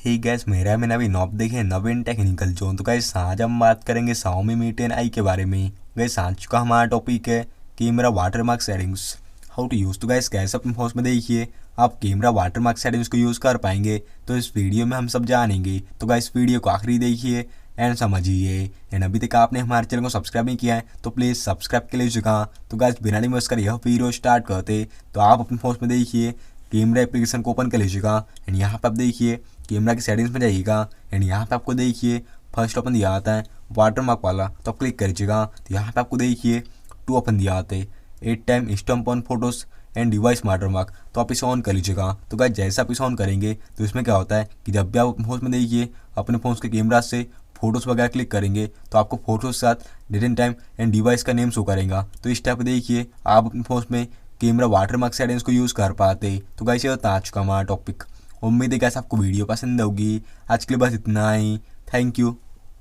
हे gas मेरा मैंने अभी नॉब देखे नवीन टेक्निकल जोन। तो गैस आज हम बात करेंगे Xiaomi Mi 10i के बारे में। गैस आज का हमारा टॉपिक है camera watermark settings, how to use. तो गैस कैसे अपने फोन में देखिए आप कैमरा वाटरमार्क सेटिंग्स को यूज़ कर पाएंगे, तो इस वीडियो में हम सब जानेंगे। तो गैस वीडियो को आखिरी देखिए एंड समझिए। एंड अभी तक आपने हमारे चैनल को सब्सक्राइब नहीं किया है तो प्लीज़ सब्सक्राइब के लिए चुका। तो गैस बिना नहीं कर यह वीडियो स्टार्ट करते, तो आप अपने फोन में देखिए कैमरा एप्लीकेशन को ओपन कर लीजिएगा। एंड यहाँ पर आप देखिए कैमरा की सेटिंग्स में जाइएगा। एंड यहाँ पे आपको देखिए फर्स्ट ओपन दिया आता है वाटरमार्क वाला, तो आप क्लिक करिएगा। तो यहाँ पे आपको देखिए 2 ओपन दिया आता है 8 time stump on photos and device watermark, तो आप इसे ऑन कर लीजिएगा। तो गाइस जैसे आप इसे ऑन करेंगे तो इसमें क्या होता है कि जब भी आप अपने फोन में देखिए अपने फ़ोन के कैमरा से फोटोज़ वगैरह क्लिक करेंगे तो आपको फोटोज़ के साथ date and time and device का नेम शो करेगा। तो इस टाइप देखिए आप अपने फोन में कैमरा वाटरमार्क सेटिंग्स को यूज़ कर पाते। तो गाइस ये था आज का हमारा टॉपिक। उम्मीद है कि आपको वीडियो पसंद होगी। आज के लिए बस इतना ही। Thank you.